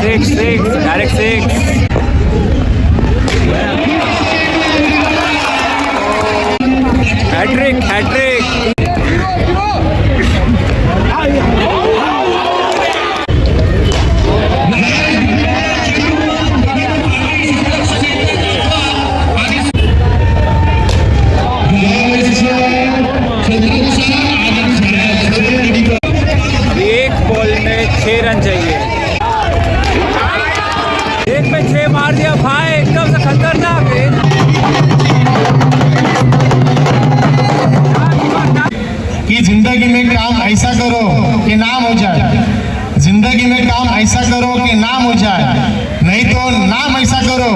Six direct six. Hat trick. एक ball में 6 run चाहिए. एक पे 6 मार दिया भाई, एकदम से खतरनाक है. कि जिंदगी में काम ऐसा करो कि नाम हो जाए. जिंदगी में काम ऐसा करो कि नाम हो जाए, नहीं तो नाम ऐसा करो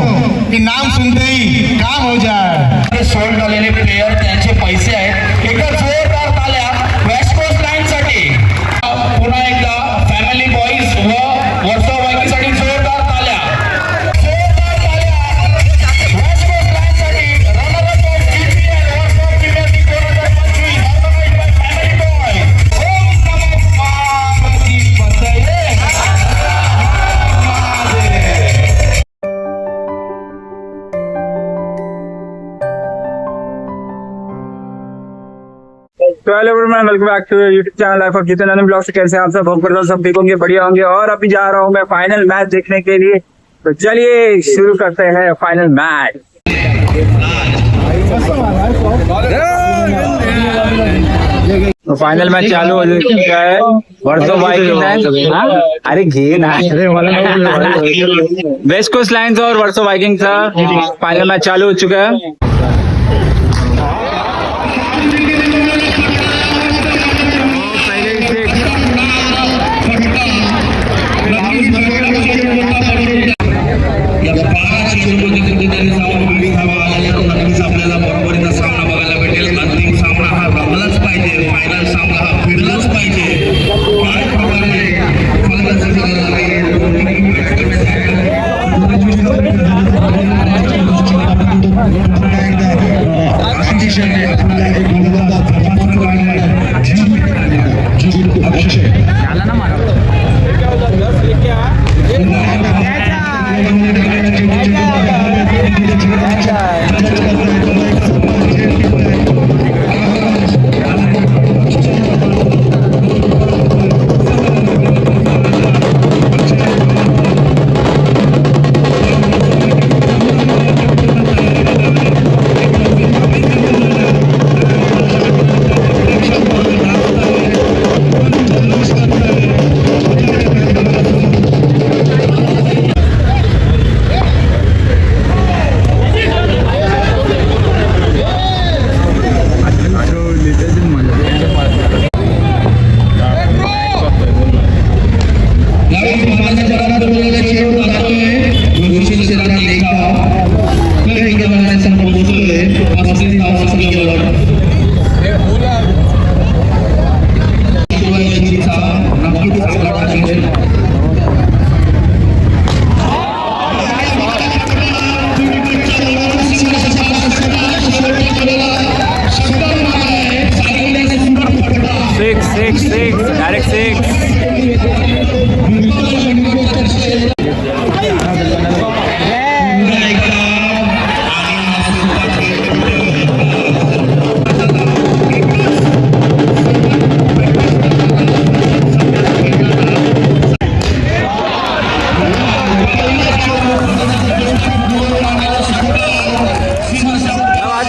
कि नाम सुनते ही काम हो जाए. सोल्ड झालेले प्लेयर त्यांचे पैसे आहेत. एकदा जोरदार ताल्या वेस्ट कोस्ट लाईन साठी. पुन्हा एकदा फॅमिली बॉईज व वर्सो बाईकसाठी जोरदार ताल्या. वेस्ट कोस्ट लाईन साठी रनर ऑफ जीपीएल वर्सो premier league 2025 organized by family boys. ओम नमो पार्वती पतये. तो hello everyone, welcome back to YouTube channel life of Jitendra Nandan blog से. कैसे आप सब? होप करता हूं सब ठीक होंगे, बढ़िया होंगे. और अभी जा रहा हूं मैं फाइनल मैच देखने के लिए. तो चलिए शुरू करते हैं फाइनल मैच. तो फाइनल मैच चालू हो चुका है. वर्सो वाइकिंग्स, अरे घे ना, वेस्ट कोस्ट लाइन्स और वर्सो वाइकिंग्स का फाइनल मैच चालू हो चुका है. आपल्याला बरोबरीचा सामना बघायला भेटेल. अंतिम सामना हा रंगलाच पाहिजे, फायनल सामना हा फिरलाच पाहिजे. काय प्रकारे डायरेक्ट सिक्स.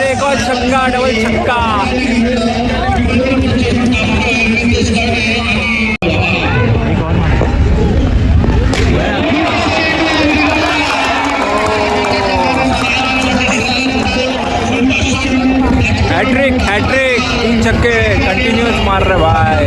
एक और छक्का, डबल छक्का. हैट्रिक 3 छक्के कंटिन्यूस मार रहे भाई.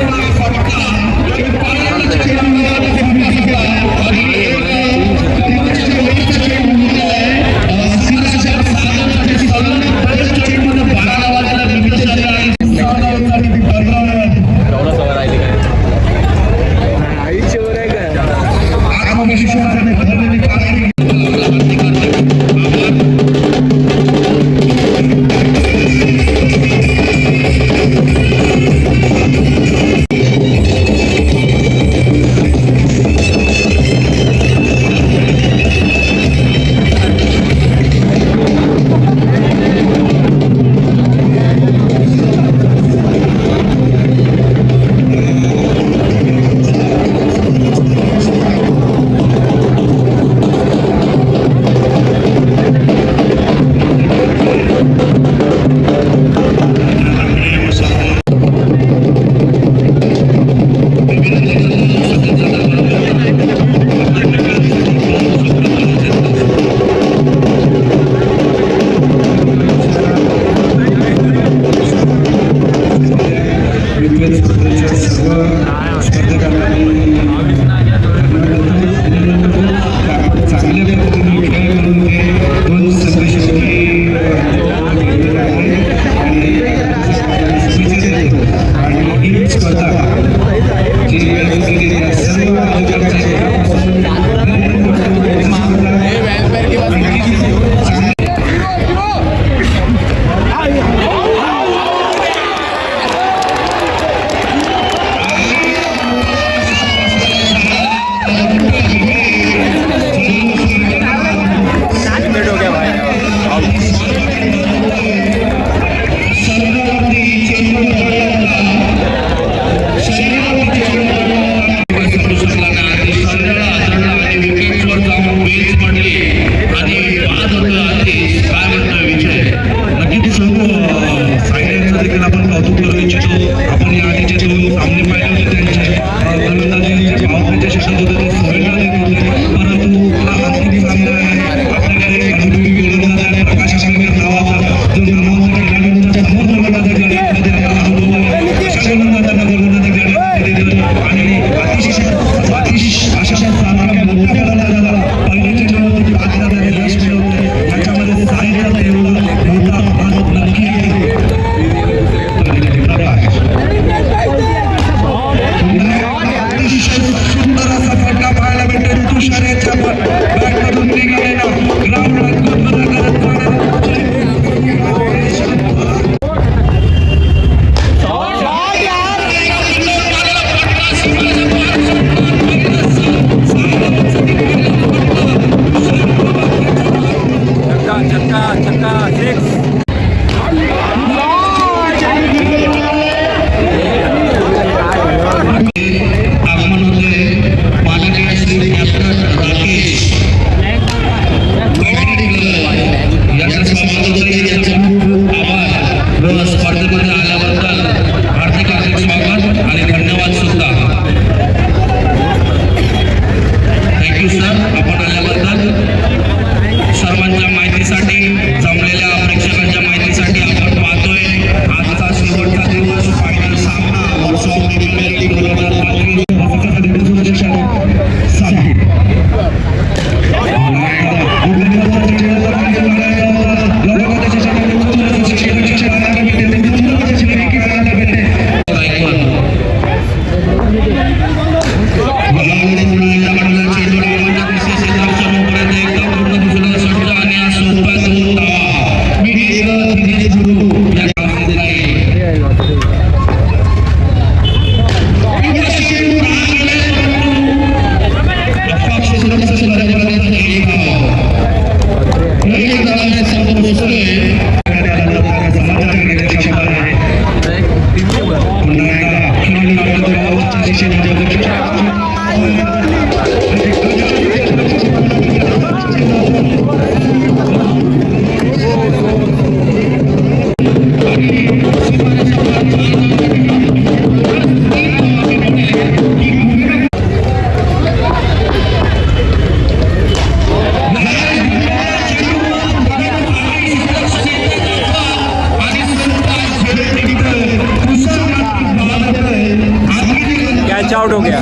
कैच आउट हो गया,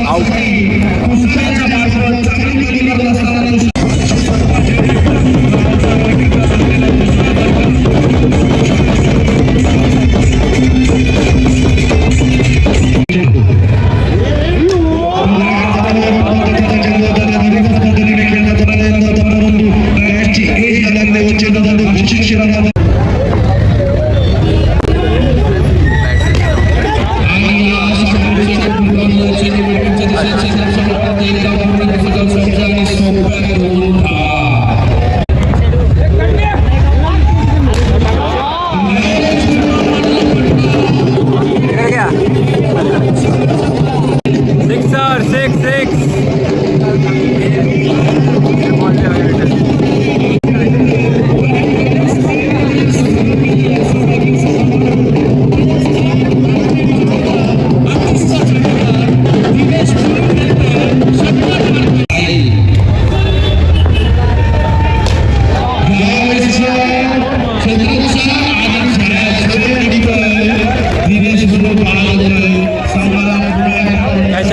आउट।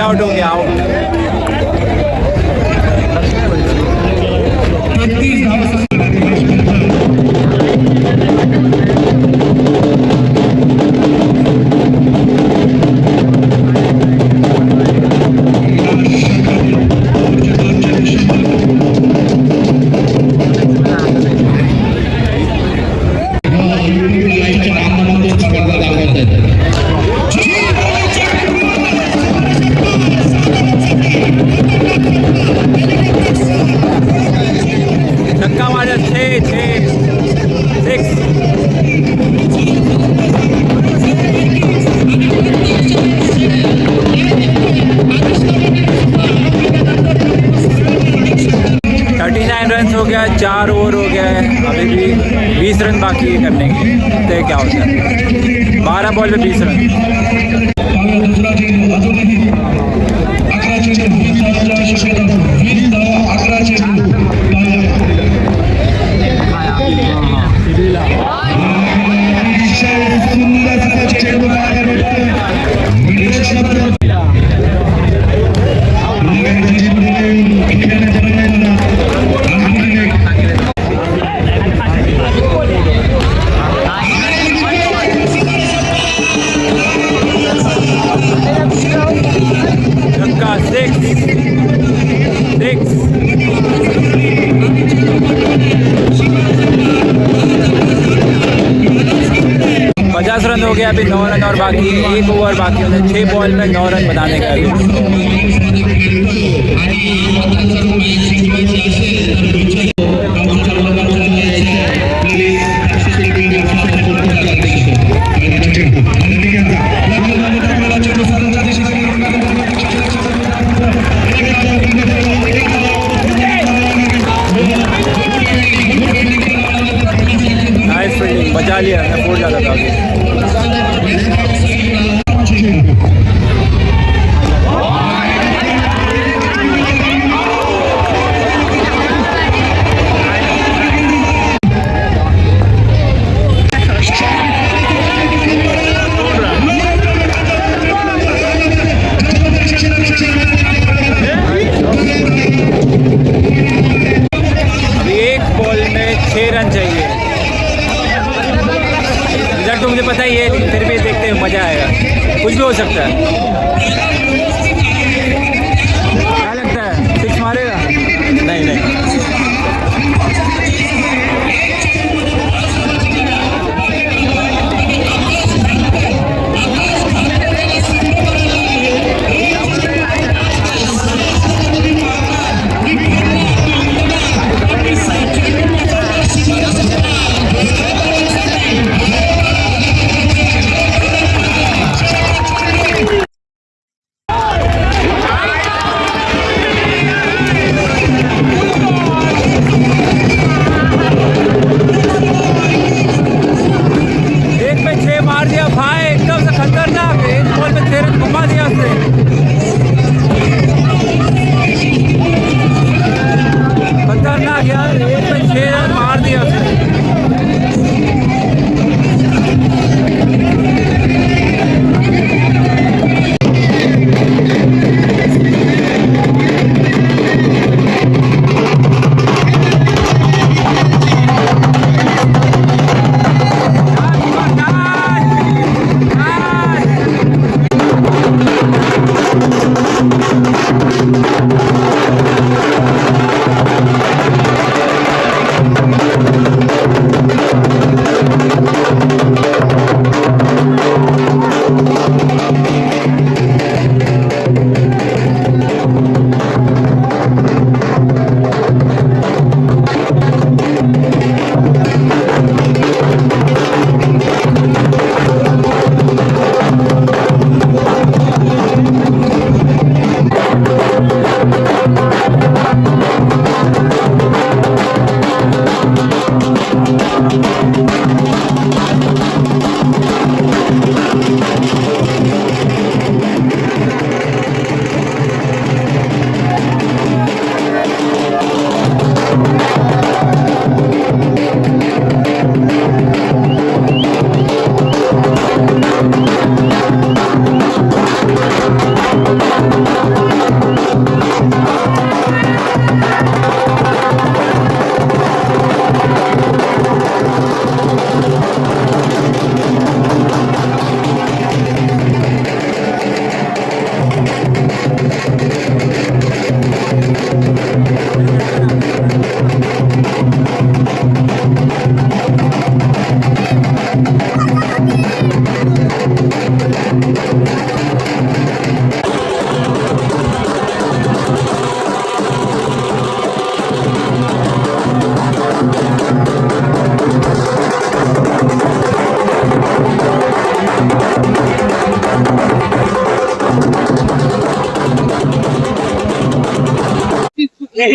आउट हो गया, आउट। धक्का मारा, 6 39 रन हो गया, 4 ओवर हो गया है, अभी भी 20 रन बाकी है करने के। देखते हैं क्या होता है। 12 बॉल पे 20 रन। चेंडू अजूनही 11 चेंडू 20 धावांची शक्यता 20 धावा 11 चेंडू सुंदर असा चेंडू बाहेर पचास रन हो गया, अभी 9 रन और बाकी, 1 ओवर बाकी है, 6 बॉल में 9 रन बनाने का बचा लिया, मैं फूट जाता था। अभी 1 बॉल में 6 रन चाहिए। रिजल्ट तो मुझे पता ही है, लेकिन फिर भी देखते हैं, मज़ा आएगा, कुछ भी हो सकता है। क्या लगता है, 6 मारेगा? नहीं। खतरनाक यार, 1 में 6 रन मार दिया उसने।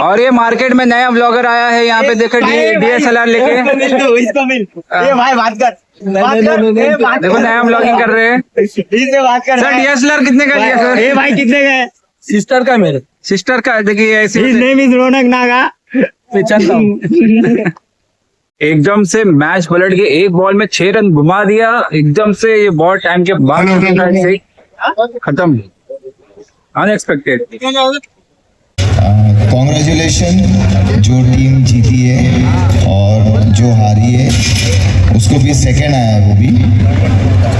और ये मार्केट में नया ब्लॉगर आया है, यहाँ पे देखो DSLR लेके। इसको मिल ये भाई बात कर। देखो नया ब्लॉगिंग कर रहे हैं सर। डीएसएलआर कितने का लिया सर? ए भाई कितने का है? सिस्टर का मेरे सिस्टर का देखिए ऐसे His name is Ronak Naga. पहचानता हूँ। एकदम से मैच पलट के एक बॉल में 6 रन घुमा दिया एकदम से। ये बहुत टाइम के बाद से खत्म, अनएक्सपेक्टेड। कॉन्ग्रेचुलेशन जो टीम जीती है और जो हारी है उसको भी सेकंड आया है वो भी।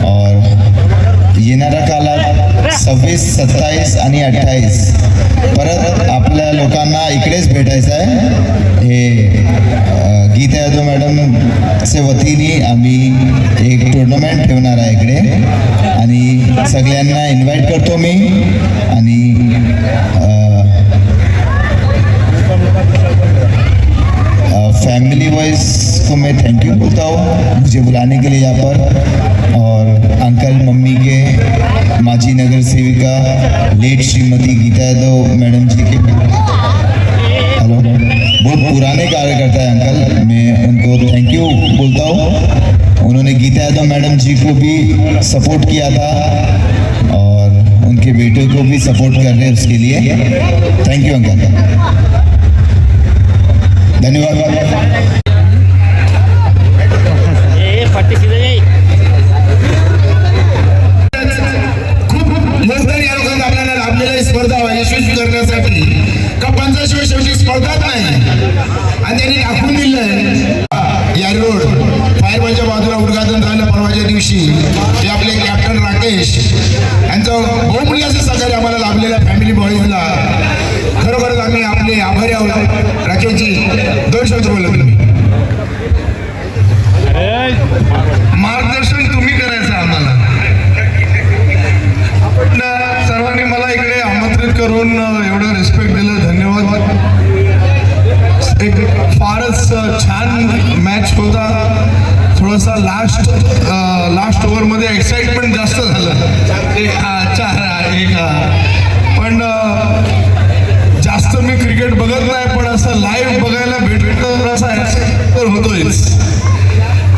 और येणाऱ्या काळात 26, 27 आणि 28 परत आपल्या लोकांना इकडेच भेटायचं आहे। हे गीता यादव मॅडमच्या वतीने आम्ही एक टुर्नामेंट ठेवणार आहे इकडे आणि सगळ्यांना इन्व्हाइट करतो मी। आणि फैमिली वाइज को मैं थैंक यू बोलता हूँ मुझे बुलाने के लिए यहाँ पर। और अंकल मम्मी के माजी नगर सेविका लेट श्रीमती गीता यादव मैडम जी के हेलो बहुत पुराने कार्यकर्ता है अंकल, मैं उनको थैंक यू बोलता हूँ। उन्होंने गीता यादव मैडम जी को भी सपोर्ट किया था और उनके बेटे को भी सपोर्ट कर रहे हैं, उसके लिए थैंक यू अंकल, धन्यवाद। मोजदार या लोकांना आपल्याला लाभलेल्या स्पर्धा यशस्वी करण्यासाठी का 50व्या शेवटी स्पर्धाच नाही आणि त्यांनी दाखवून दिलंय। या रोड फायरमॅनच्या बाजूला उद्घाटन झालं परवाच्या दिवशी, ते आपले कॅप्टन राकेश यांचं बहुमूल्य असं सहकार्य आम्हाला लाभलेल्या फॅमिली बॉईजला खरोखरच आम्ही आपले आभारी आहोत। राकेशजी 2 शब्द बोला तुम्ही। मार्गदर्शन तुम्ही करायचं आम्हाला। सर्वांनी मला इकडे आमंत्रित करून एवढं रिस्पेक्ट दिलं, धन्यवाद। एक फारच छान मॅच होता। थोडासा लास्ट ओव्हरमध्ये एक्साइटमेंट जास्त झालं, ते 4-1 पण जास्त मी क्रिकेट बघत नाही, पण असं लाईव्ह बघायला भेटतं असा तर होतोयच।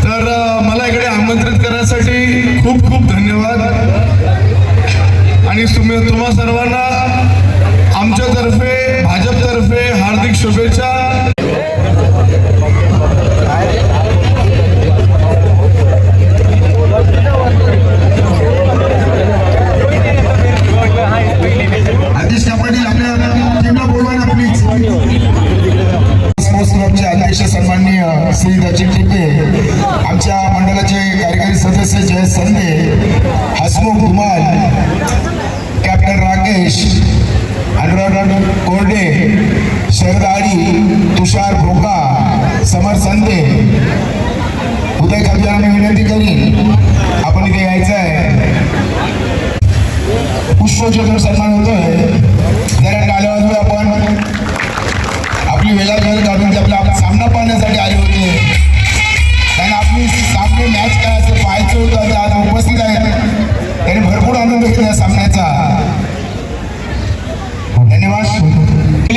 तर मला इकडे आमंत्रित करण्यासाठी खूप खूप धन्यवाद आणि तुम्हा सर्वांना आमच्यातर्फे भाजपतर्फे हार्दिक शुभेच्छा। आदिश पाटील आपल्या टीमला बोलवा ना प्लीज। स्पोर्ट्स क्लबचे अध्यक्ष सन्माननीय श्री रचित टिपे, आमच्या मंडळाचे कार्यकारी सदस्य जय संदे, हसमुख धुमाल, कॅप्टन राकेश, अनुराग कोरडे, शरद आडी, तुषार भोका, समर संदे, उदय कब्जाला मी विनंती करीन आपण इथे यायचं आहे। पुष्पचक्र सन्मान होतोय, जरा टाळ्या वाजवूया आपण। आपली वेळा वेळ काढून ते आपला सामना पाहण्यासाठी आले होते, त्यांना आपली सामने मॅच काय असं पाहायचं होतं, ते आज उपस्थित आहेत, त्यांनी भरपूर आनंद घेतला या सामन्याचा, धन्यवाद।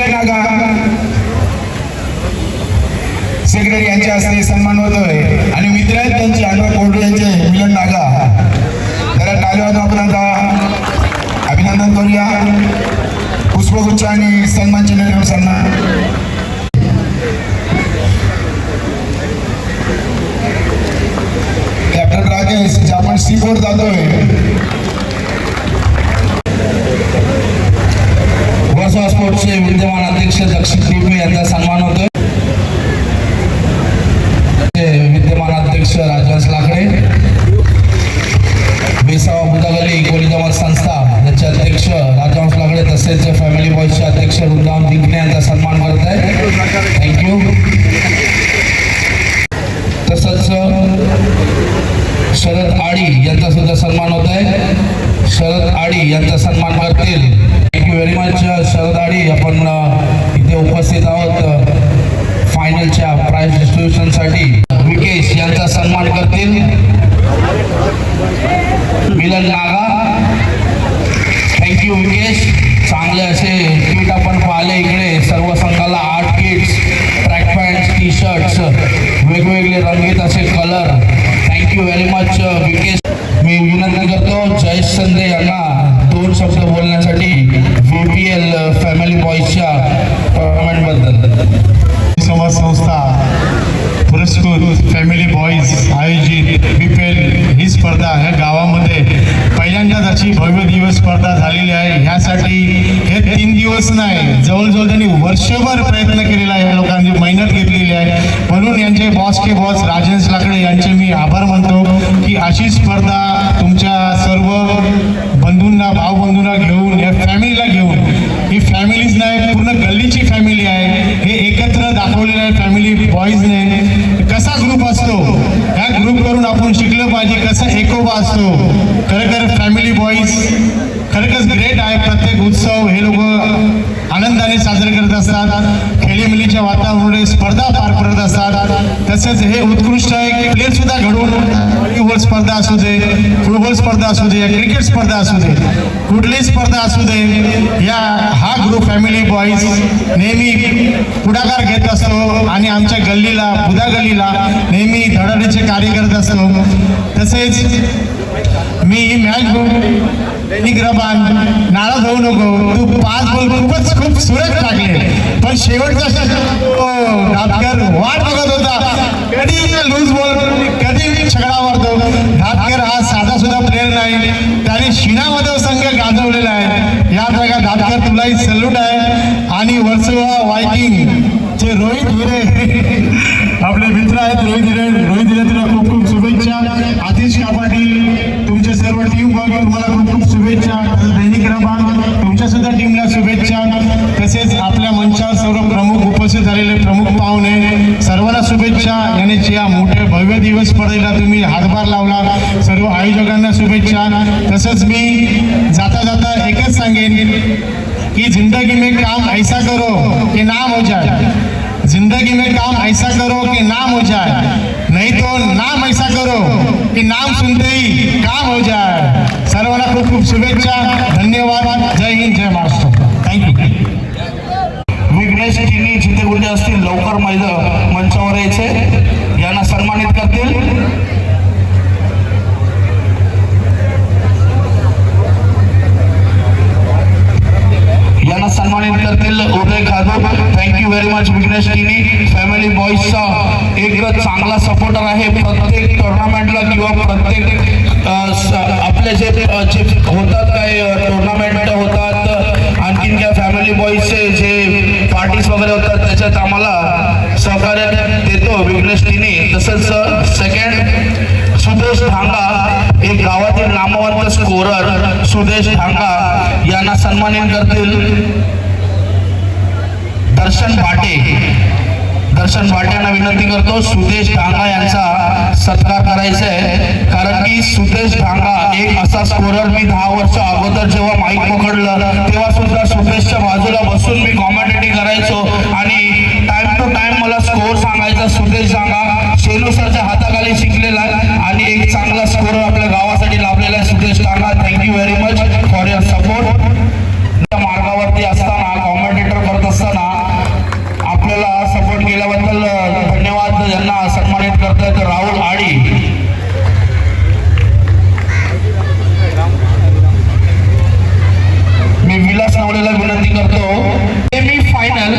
नागा सेक्रेटरी यांच्या हस्ते सन्मान होतोय आणि मित्र आहेत त्यांचे अनुराग कोरडे यांचे मिलन नागा, जरा टाळ्या वाजवून आपण आता अभिनंदन करूया। पुष्पगुच्छ आणि सन्मान चिन्ह देऊन सन्मान। कॅप्टन राकेश जे आपण सीफोर जातोय, वर्षा स्पोर्ट्सचे विद्यमान अध्यक्ष दक्षिण टिपे यांचा सन्मान होतोय। विद्यमान अध्यक्ष राजहंस लाकडे, बेसावा बुदागली कोली जमात संस्था याचे अध्यक्ष राजहंस लाकडे तसेच फॅमिली बॉयजचे अध्यक्ष वृंदावन जिंकणे यांचा सन्मान करत आहे, थँक्यू। तसंच शरद आडी यांचा सुद्धा सन्मान होत आहे, शरद आडी यांचा सन्मान करतील, थँक्यू व्हेरी मच शरद आडी। आपण इथे उपस्थित आहोत फायनलच्या प्राइज डिस्ट्रीब्युशनसाठी। विकेश यांचा सन्मान करतील मिलन नागा, थँक्यू विकेश। चांगले असे किट आपण पाहिले इकडे, सर्व संघाला 8 kits, track pants, T shirts, वेगवेगळे रंगीत असे colour, thank you very much Vikesh. मी विनंती करतो जयेश संदे यांना 2 शब्द बोलण्यासाठी VPL फॅमिली बॉईजच्या टुर्नामेंट बद्दल. समाज संस्था पुरस्कृत फॅमिली बॉईज आयोजित BPL ही स्पर्धा ह्या गावामध्ये पहिल्यांदाच अशी भव्य दिवस स्पर्धा झालेली आहे. ह्यासाठी हे 3 दिवस नाही, जवळजवळ त्यांनी वर्षभर प्रयत्न केलेला आहे. या लोकांची मेहनत घेतलेली आहे. म्हणून यांचे बॉस के बॉस राजेश लाकडे यांचे मी आभार मानतो की अशी स्पर्धा तुमच्या सर्व बंधूंना, भाऊ-बंधूंना घेऊन, या फॅमिलीला घेऊन, ही फॅमिलीच नाही पूर्ण गल्लीची फॅमिली आहे, हे एकत्र दाखवलेलं आहे फॅमिली बॉईजने. कसा ग्रुप असतो, ह्या ग्रुप करून आपण शिकलं पाहिजे कसं एकोपा असतो. खरंखर फॅमिली बॉईज खरंच ग्रेट आहे. प्रत्येक उत्सव हे लोक आनंदाने साजरे करत असतात. खेळीमेळीच्या वातावरणामुळे स्पर्धा पार पडत असतात. तसेच हे उत्कृष्ट आहे. प्लेयर सुद्धा घडवून व्हॉलीबॉल स्पर्धा असू दे, फुटबॉल स्पर्धा असू दे, क्रिकेट स्पर्धा असू दे, कुठलीही स्पर्धा असू दे, हा ग्रुप फॅमिली बॉईज नेहमी पुढाकार घेत असतो आणि आमच्या गल्लीला, बुधा गल्लीला नेहमी धडाडीचे कार्य करत असतो. तसेच मी ही मॅच दैनिक रबान नाराज होऊ नको, तू 5 बॉल खूप सुरेख टाकले, पण शेवटचा धापकर वाट बघत होता कधी लूज बॉल, कधी छकडा मारतो. धापकर हा साधा सुद्धा प्लेअर नाही, त्याने शिनामध्ये संघ गाजवलेला आहे. या जागा धापकर तुलाही सल्यूट आहे. आणि वर्सोवा वायकिंग चे रोहित हिरे आपले मित्र आहेत. रोहित हिरे तुला खूप शुभेच्छा. आतिश पाटील तुमचे सर्व टीम वर्ग तुम्हाला खूप शुभेच्छा. दैनिक रबान तुमच्या सुद्धा टीमला शुभेच्छा. तसेच आपल्या मंचावर सर्व प्रमुख उपस्थित झालेले प्रमुख पाहुणे सर्वांना शुभेच्छा. याने या मोठ्या भव्य दिवस स्पर्धेला तुम्ही हातभार लावला, सर्व आयोजकांना शुभेच्छा. तसंच मी जाता जाता एकच सांगेन कि जिंदगी में काम ऐसा करो कि नाम हो जाए. जिंदगी में काम ऐसा करो कि नाम हो जाए, नहीं तो नाम ऐसा करो कि नाम सुनते ही काम हो जाए. सर्वांना खूप शुभेच्छा. धन्यवाद. जय हिंद, जय महाराष्ट्र. थँक्यू. विघ्नेश तिन्ही जिथे कुठे असतील लवकर मंचावर यायचे. यांना सन्मानित करतील. यांना सन्मानित करतील उदय खादो. Thank you very much. विघ्नेश तिन्ही फॅमिली बॉईजचा एक चांगला सपोर्टर आहे. प्रत्येक टुर्नामेंटला किंवा प्रत्येक आपले जे होतात काय टुर्नामेंट होतात, आणखीन त्या फॅमिली बॉईजचे जे पार्टीज वगैरे होतात त्याच्यात आम्हाला सहकार्य देतो विघ्नेश तिन्ही. तसंच सेकंड सुदेश ढांगा, एक गावातील नामवंत स्कोरर सुदेश ढांगा यांना सन्मानित करतील. दर्शन भाटेंना विनंती करतो सुदेश ढांगा यांचा सत्कार करायचा आहे. कारण की सुदेश ढांगा एक असा स्कोरर, मी 10 वर्ष अगोदर जेव्हा माईक पकडलं तेव्हा सुद्धा सुदेशच्या बाजूला बसून मी कॉमेंटेटिंग करायचो आणि टाइम टू टाइम मला स्कोर सांगायचा. सुदेश ढांगा शेलू सरच्या हाताखाली शिकलेला आहे आणि एक चांगला स्कोरर आपल्या गावासाठी लाभलेला आहे. Sudesh Dhanga, thank you very much for your support. मार्गावरती असताना, कॉमेंटेटर करत असताना आपल्याला सपोर्ट केल्याबद्दल धन्यवाद. यांना सन्मानित करतायत राहुल आडी. मी विलास नवलेला विनंती करतो. सेमी फायनल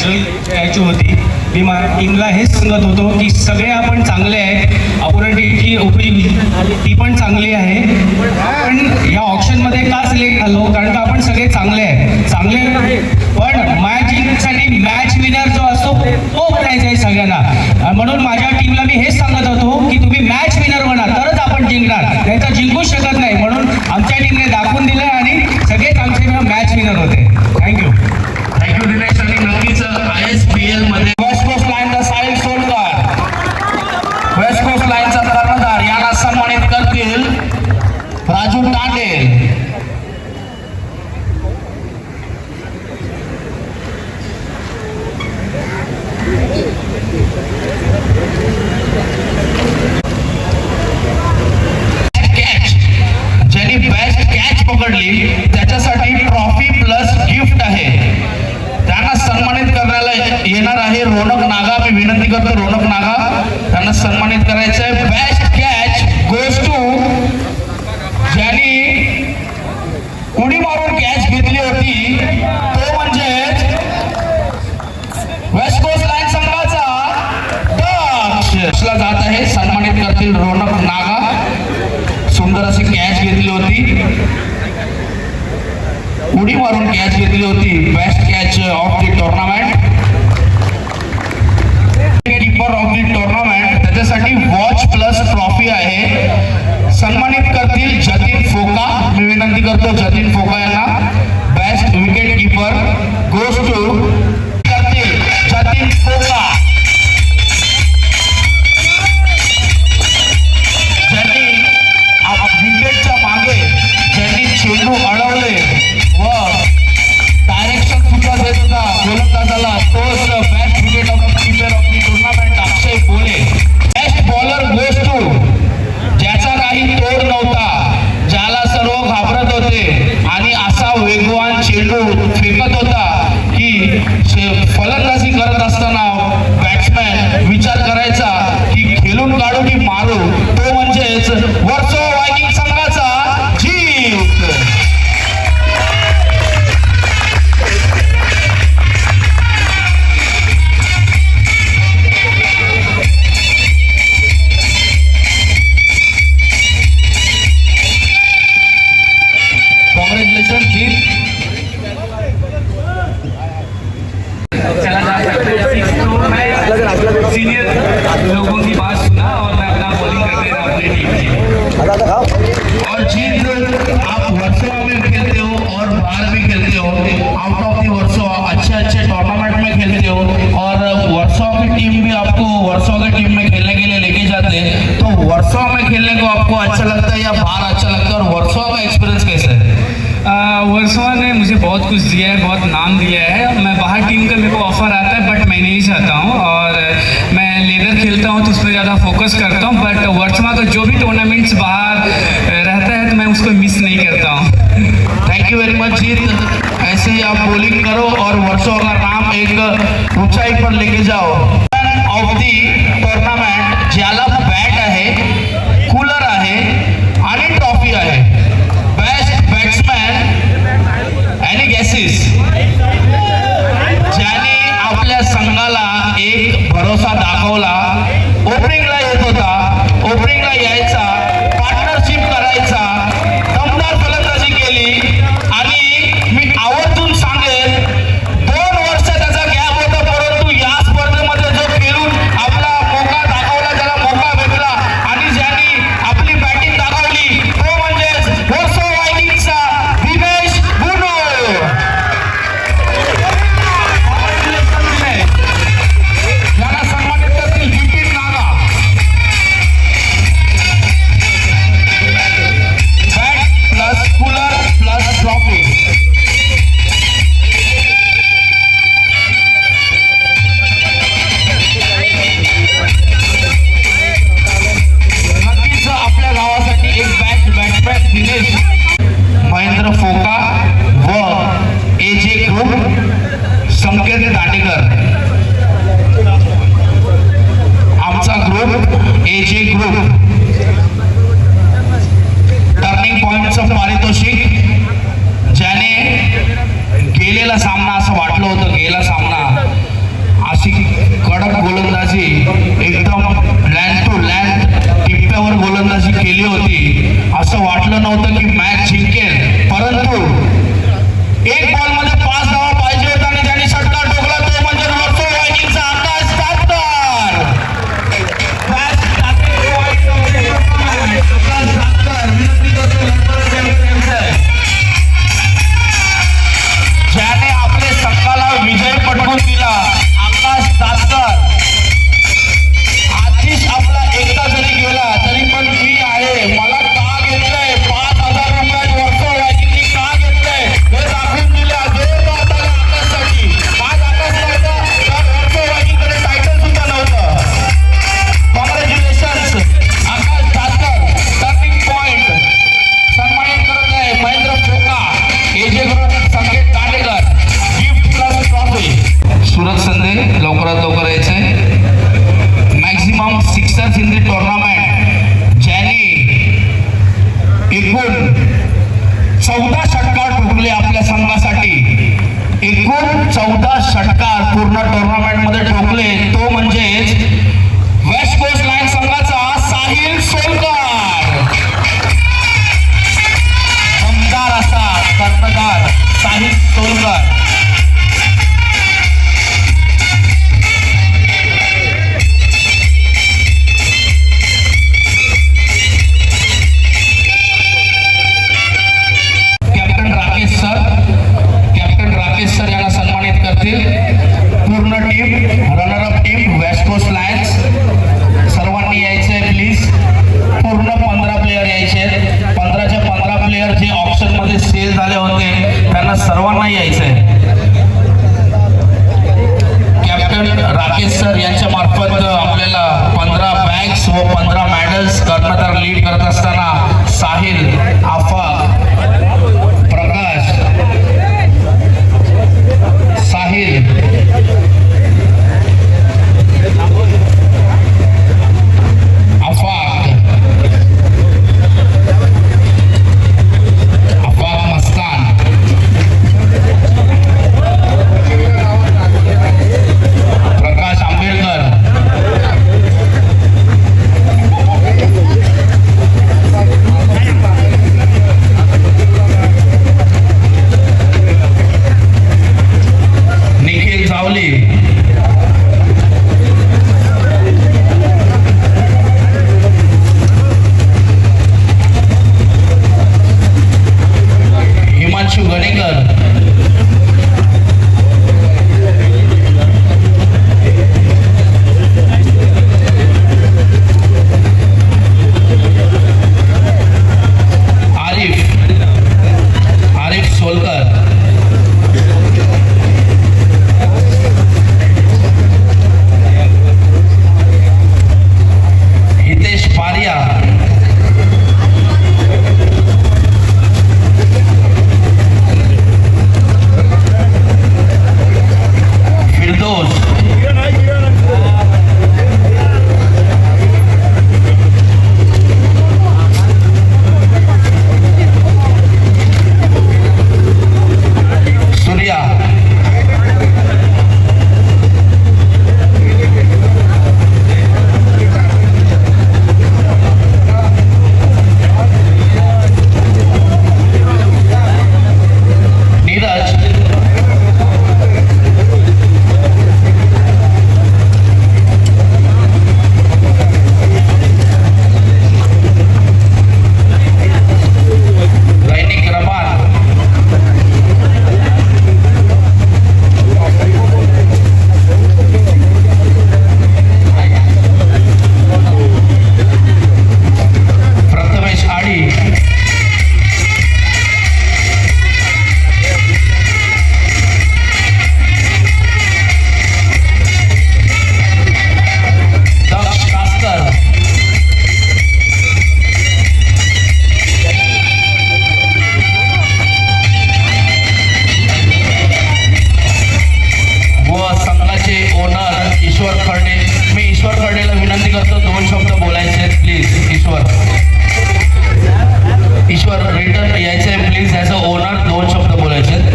यायची होती. मी माझ्या टीमला हेच सांगत होतो की सगळे आपण चांगले आहेत. ऑपोनंटची ओपनिंग ती पण चांगली आहे. पण या ऑप्शनमध्ये का सिलेक्ट झालो, कारण का आपण सगळे चांगले आहेत. पण मॅच जिंकण्यासाठी मॅच विनर जो असतो तो बनायचा आहे सगळ्यांना. म्हणून माझ्या टीमला मी हेच सांगत होतो की तुम्ही मॅच विनर बना, तरच आपण जिंकणार, नाही तर जिंकू शकत नाही. म्हणून आमच्या टीमने दाखवून दिलं आणि सगळेच आमचे मॅच विनर होते. थँक्यू. थँक्यू दिनेश. आणि नक्कीच ISPL मध्ये वेस्ट कोस्ट लाईनचा साहिल सोलकर, वेस्ट कोस्ट लाईनचा कर्णधार यांना सन्मानित करतील राजू तांडेल. ज्यांनी बेस्ट कॅच पकडली त्याच्यासाठी ट्रॉफी प्लस गिफ्ट आहे. त्यांना सन्मानित करण्याला येणार आहे रोनक नागा. मी विनंती करतो रोनक नागा त्यांना सन्मानित करायचं आहे. बेस्ट कॅच गोज टू ज्यांनी उडी मारून कॅच घेतली होती, तो म्हणजे वेस्ट कोस्ट लाईन संघाचा दक्षला जात आहे. सन्मानित करतील रोनक नागा. सुंदर अशी कॅच घेतली होती, उडी मारून कॅच घेतली होती. Best catch of the tournament, keeper of the tournament. त्याच्यासाठी वॉच प्लस ट्रॉफी आहे. सन्मानित करतील जतीन फोका. मी विनंती करतो जतीन फोका यांना. Best wicket keeper goes to करतील जतीन फोका. ज्यांनी विकेटच्या मागे ज्यांनी चेंडू अडवले व डायरेक्शन सुद्धा देत होता गोलंदाजाला, तोच best wicket of keeper of the tournament Akshay Bole. Best bowler goes to ज्याचा काही तोड नव्हता, ज्याला सर्व घाबरत होते आणि असा वेगवान चेंडू फेकत होता की फलंदाजी करत असताना बॅट्समॅन विचार करायचा की खेळून काढू की मारू. तो म्हणजेच वर्सो वायकिंग संघाचा जीव. कॉंग्रॅच्युलेशन जीत. सीनियर लोगों की बात सुना और मैं अपना बॉलिंग करते रहा अपनी टीम की. और जीत आप वर्सोवा में खेलते हो और बाहर भी खेलते हो, आउट ऑफ दी वर्सोवा अच्छे टूर्नामेंट में खेलते हो और वर्सोवा की टीम भी आपको वर्सोवा की टीम में खेलने के लिए लेके जाते हैं. तो वर्सोवा में खेलने को आपको अच्छा लगता है या बाहर अच्छा लगता है, और वर्सोवा का एक्सपीरियंस कैसा है? वर्सोवा ने मुझे बहुत कुछ दिया है, बहुत नाम दिया है. मैं बाहर टीम का मेरे को ऑफर आता है बट मैं नहीं चाहता हूँ, और मैं लेदर खेलता हूँ तो उसमें ज़्यादा फोकस करता हूँ. बट वर्सोवा का जो भी टूर्नामेंट्स बाहर रहता है तो मैं उसको मिस नहीं करता हूँ. थैंक यू वेरी मच जीत. ऐसे ही आप बॉलिंग करो और वर्सोवा का नाम एक ऊंचाई पर लेके जाओ. ऑफ दी टूर्नामेंट ज्याला बॅट आहे, कूलर आहे आणि ट्रॉफी आहे. बेस्ट बॅट्समॅन एनी गेसेस ज्याने आपल्या संघाला एक भरोसा दाखवला. ओपनिंगला येत होता, ओपनिंगला यायचा, पार्टनरशिप करायचा, दमदार फलंदाजी केली आणि मी आवर्जून सांगेल 2 वर्ष त्याचा गॅप होता, परंतु या स्पर्धेमध्ये जो खेळून आपला मोका दाखवला, त्याला मोका लवकरात लवकर यायचंय. Maximum Sixers in the tournament ज्यांनी एकूण 14 षटकार ठोकले आपल्या संघासाठी, एकूण 14 षटकार पूर्ण टुर्नामेंट मध्ये ठोकले, तो म्हणजेच वेस्ट कोस्ट लायन्स संघाचा साहिल सोलकर. दमदार असा कर्णधार साहिल सोलकर. कॅप्टन राकेश सर यांना सन्मानित करतील. पूर्ण team, runner up team West Coast Lions, सर्वांनी यायचे आहे प्लीज. पूर्ण 15 प्लेयर यायचे आहेत. 15च्या 15 प्लेयर जे ऑप्शन मध्ये सेल झाले होते त्यांना सर्वांना यायचं आहे. कॅप्टन राकेश सर यांच्या मार्फत आपल्याला 15 बॅग्स व 15 मेडल्स कर्णधार लीड करत असताना साहिल, आफाक, प्रकाश, साहिल, आफाक मस्तान, प्रकाश आंबेडकर, निखिल जावली, हिमांशु गणेकर, आरिफ सोलकर, हितेश पारिया, फिरदोस, सूर्या, नीरज, दैनिक रबान, प्रथमेश आडी, दक्ष कास्कर, व संघाचे ओनर ईश्वर खर्डे. मी ईश्वर खर्डेला विनंती करतो 2 शब्द बोलायचे आहेत प्लीज. ईश्वर रिटर्न यायचे आहे प्लीज. ॲज अ ओनर 2 शब्द बोलायचे आहेत.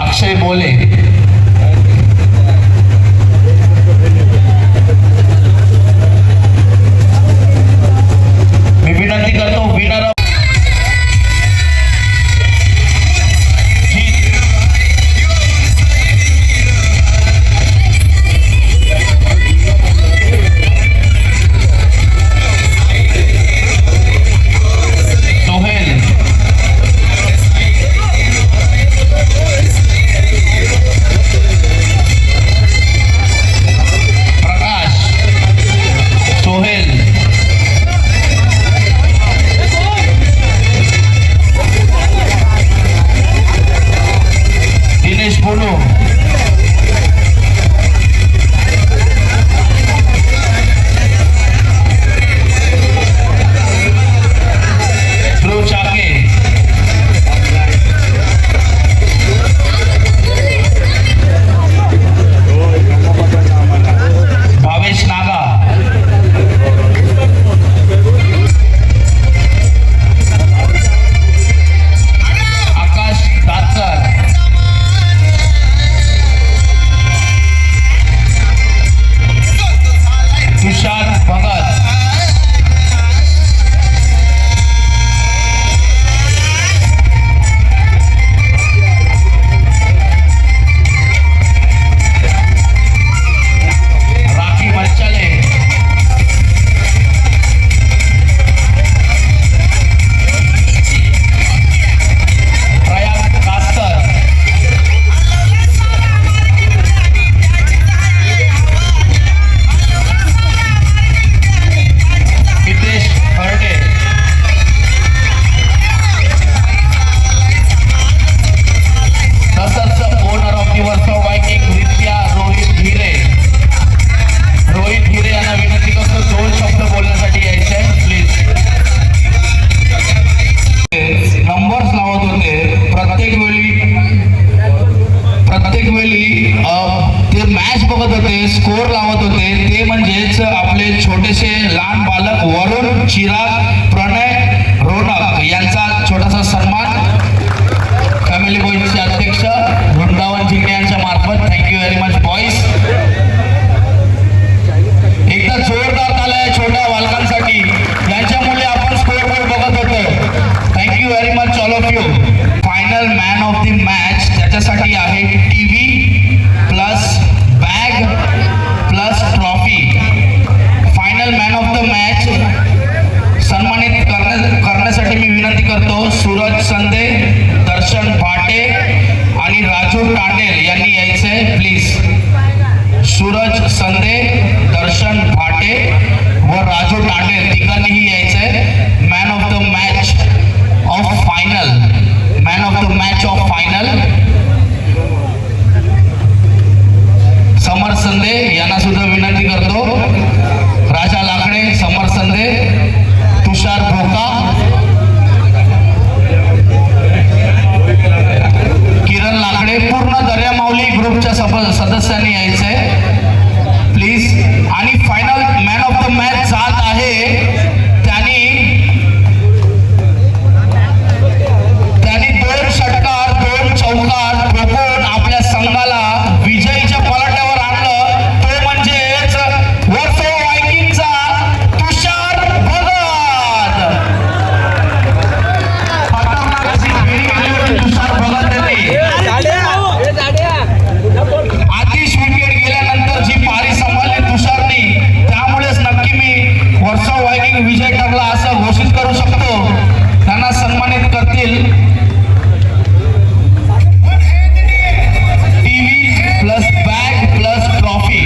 अक्षय बोले, मी विनंती करतो विनर सोहेल, जे मॅच बघत होते, स्कोर लावत होते, ते म्हणजेच आपले छोटेसे लहान बालक वरुण, चिराग, प्रणय, रोनक यांचा छोटासा सन्मान फॅमिली बॉईजचे अध्यक्ष वृंदावन जिंकणे यांच्या मार्फत. Thank you very much boys. एकदा जोरदार ताल्या छोट्या बालकांसाठी, यांच्यामुळे आपण स्कोर बोर्ड बघत होतो. Thank you very much all of you. Final man of the match त्याच्यासाठी आहे TV plus bag plus trophy. Final man of the match सन्मानित करण्यासाठी मी विनंती करतो सूरज संदे, दर्शन भाटे आणि राजू टांडेल यांनी यायचे प्लीज. सूरज संदे, दर्शन भाटे व राजू टांडेल तिघांनीही यायचे. Man of the match of final, man of the match of final Samar Sande यांना सुद्धा विनंती करतो. राजा लाकडे, समर संदे, तुषार भोका, किरण लाकडे, पूर्ण दर्या माऊली ग्रुपच्या सदस्यांनी यायचंय प्लीज. आणि final man of the match जात आहे त्यांनी 2 षटकार 2 चौकार ठोकून आपल्या संघाला विजयीच्या पलाट्यावर आणलं. तो म्हणजेच वर्सो वायकिंगचा तुषार भगत. खतरनाक अशी फेरी केली होती तुषार भगत आतिश विकेट गेल्यानंतर जी पारी संभाळली तुषारनी, त्यामुळेच नक्की मी वर्सो वायकिंग विजय ठरला असं घोषित करू शकतो. त्यांना सन्मानित करतील TV plus bag plus trophy.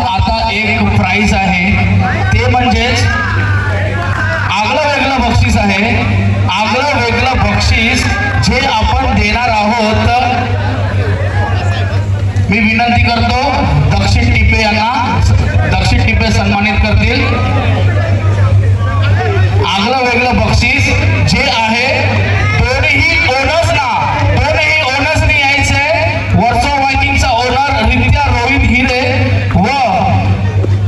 आता एक प्राइज आहे, ते म्हणजेच आगळं वेगळं बक्षीस आहे. आगळं वेगळं बक्षीस जे आपण देणार आहोत, मी विनंती करतो दक्षिण टिपे यांना, दक्षिण टिपे सन्मानित करतील. आगळं वेगळं बक्षीस जे आहे दोन्ही ओनर्सनी यायचंय. वर्सो वायकिंगचा ओनर रित्या रोहित हिरे व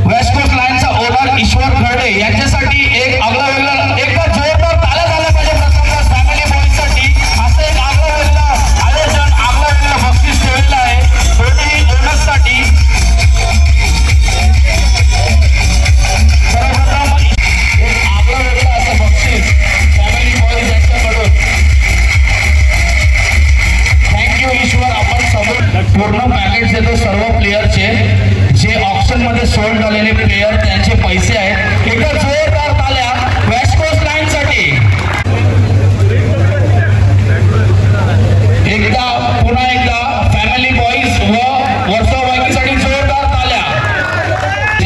वेस्ट कोस्ट लाईनचा ओनर ईश्वर खर्डे यांच्यासाठी एक आगळं वेगळं, एकदा जोरदार ताल्या झाल्या पाहिजे प्रथमतः फॅमिली बॉईजसाठी. असं एक आगळं वेगळं आयोजन, आगळं वेगळं बक्षीस ठेवलेलं आहे दोन्ही ओनर्ससाठी. सर्वप्रथम एक आगळं वेगळं असं बक्षीस फॅमिली बॉईज यांच्याकडून. थँक्यू ईश्वर. आपण पूर्ण पॅकेज देतो सर्व प्लेयरचे, जे ऑप्शन मध्ये सोल्ड झालेले प्लेयर त्यांचे पैसे आहेत. एकदा जोरदार ताल्या वेस्ट कोस्ट लाईन साठी. पुन्हा एकदा फॅमिली बॉईज व वर्सो वायकिंगसाठी जोरदार ताल्या.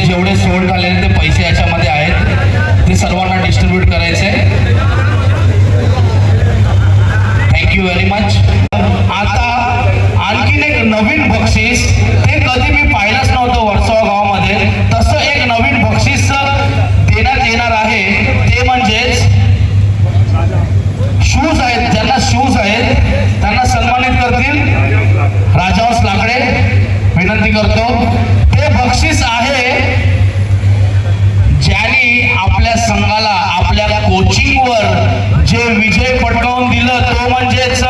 जेवढे सोल्ड झालेले ते पैसे याच्यामध्ये आहेत, ते सर्वांना डिस्ट्रीब्यूट करायचे. Thank you very much. आता आणखीन एक नवीन बक्षीस, ते कधी मी पाहिलंच नव्हतं वर्सोवा गावामध्ये. तसं एक नवीन बक्षीस देण्यात येणार आहे, ते म्हणजेच शूज आहेत. ज्यांना शूज आहेत त्यांना सन्मानित करतील राजहंस लाकडे, विनंती करतो. ते बक्षीस आहे ज्यांनी आपल्या संघाला आपल्या कोचिंगवर जे विजय पटकावून दिलं, तो म्हणजेच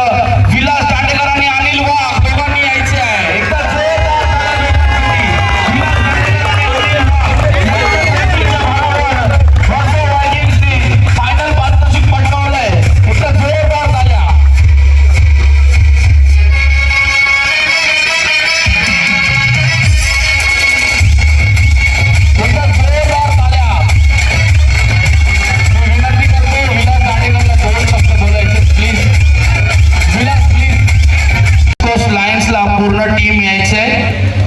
विलास दांडेकर आणि अनिल वाघ दोघांनी यायचे आहे. एकदा फायनल पारितोषिक पटकावलंय. एकदा जोरदार झाल्या. एकदा जोरदार झाल्या. मी विनंती करतो विलास दांडेकरला 2 शब्द बोलायचे प्लीज. विलास प्लीज. कोस्ट लायन्सला पूर्ण टीम यायचंय.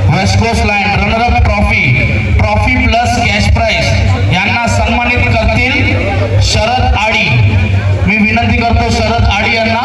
West coast Lion runner up trophy plus cash prize यांना सन्मानित करतील शरद आडी. मी विनंती करतो शरद आडी यांना.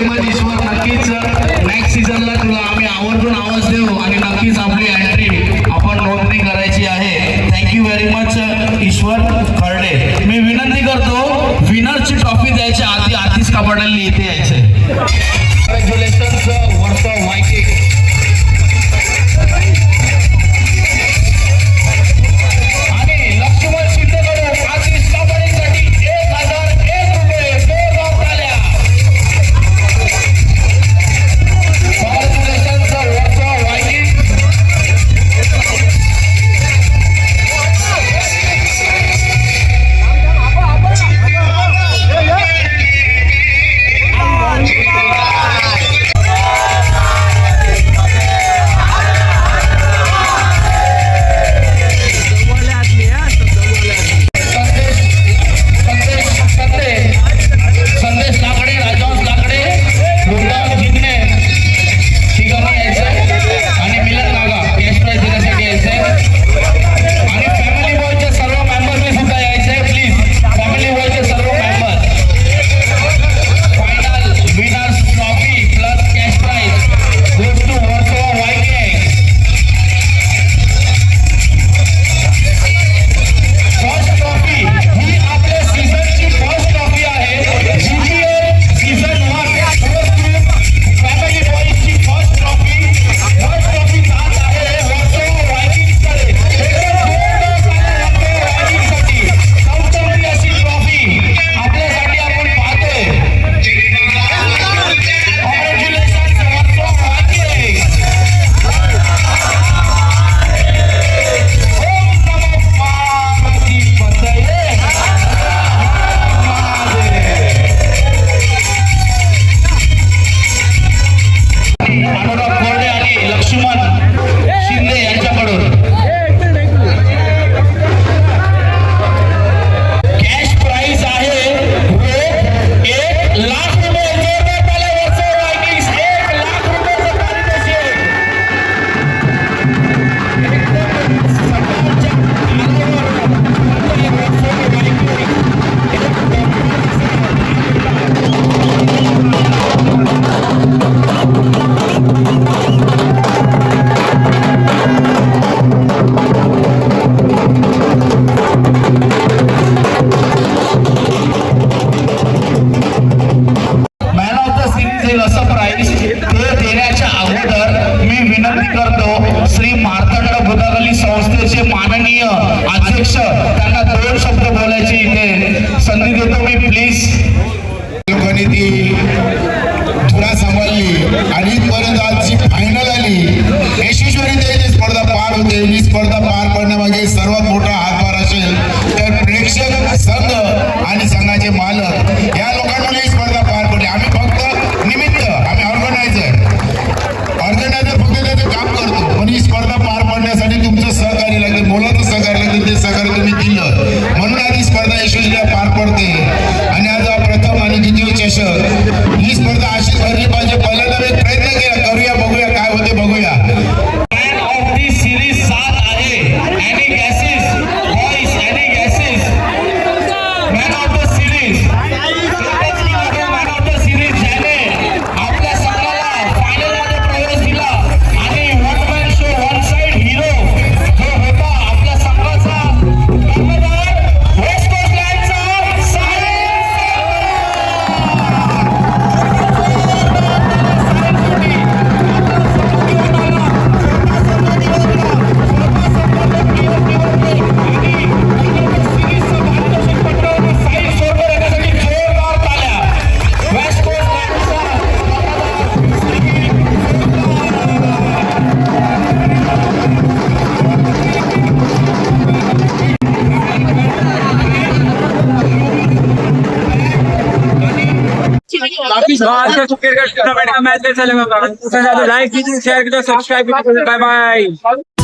मच ईश्वर. नक्कीच नेक्स्ट सीझनला तुला आम्ही आवर्जून आवाज देऊ आणि नक्कीच आपली एंट्री आपण नोंदणी करायची आहे. थँक्यू व्हेरी मच ईश्वर खर्डे. मी विनंती करतो विनरची ट्रॉफी द्यायच्या आधी आधीच कबड्डीला इथे यायचे. कॉंग्रॅच्युलेशन्स वर्ष वायके. आणि लक्ष्मण शिंदेकडून आतिश कबड्डीसाठी 1001 रुपये. जोरदार ताल्या. कॉंग्रॅच्युलेशन्स वर्ष वायके. संदेश लाकडे, राजहंस लाकडे, वृंदावन जिंकणे ठिकाणी यायचंय आणि मिलन नागा कॅश प्राइज देण्यासाठी यायचंय आणि फॅमिली बॉयचे सर्व मेंबरने सुद्धा यायचंय. प्लीज फॅमिली बॉयचे सर्व member. Final winners trophy plus cash prize goes to Versova YK. First trophy ही आपल्या सीझनची फर्स्ट ट्रॉफी आहे. सीझन 1 फॅमिली बॉयजची फर्स्ट ट्रॉफी जात आहे वर्सोवा वायकिंग्सकडे. वायकिंग्ससाठी चौथी अशी ट्रॉफी आपल्यासाठी आपण पाहतोय. Congratulations Versova Vikings. ओम नमो पार्वती पतये. अनुराग कोरडे आणि लक्ष्मण शिंदे यांच्याकडून कॅश प्राइज आहे 1 लाख रुपये. जोरदार ताल्या वर्सोवा वायकिंग्स. 1 लाख रुपयाचं पारितोषिक. सरकारच्या आधारावर Versova Vikings man of the series येईल असं प्राइज ते देण्याच्या अगोदर मी विनंती करतो श्री मार्तंड बुधागली संस्थेचे माननीय अध्यक्ष त्यांना 2 शब्द बोलायची इथे संधी देतो मी. प्लीज. लोकांनी ती धुरा सांभाळली आणि इथपर्यंत आजची फायनल आली. यशस्वीरित्या ही स्पर्धा पार होते. ही स्पर्धा पार पडण्यामागे सर्वात मोठा हातभार असेल तर प्रेक्षक संघ आणि संघाचे मालक या लोकांमुळे ही स्पर्धा पार पडली. आम्ही फक्त निमित्त, आम्ही ऑर्गनायझर फक्त त्याचं काम करतो. पण ही स्पर्धा पार पडण्यासाठी तुमचं सहकार्य लागतं, मोलाचं सहकार्य लागतं. ते सहकार्य तुम्ही दिलं म्हणून आज ही स्पर्धा यशस्वीरित्या पार पडते. आणि आज हा प्रथम आणि द्वितीय चषक ही स्पर्धा अशीच भरली पाहिजे. पहिल्यांदा एक प्रयत्न केला, करूया, बघूया काय होते, बघूया. मॅन ऑफ दी सिरीज 7 आहे. Any gases boys, any gases. Man of the series man of the series ज्याने आपल्या संघाला फायनल मध्ये प्रवेश दिला आणि one man show one side hero जो होता आपल्या संघाचा कर्णधार वेस्ट कोस्ट लँडचा तो आज का क्रिकेट टूर्नामेंट का मैच कैसा लगा? लाइक कीजिए, शेयर कीजिए, सब्सक्राइब कीजिए. Bye bye.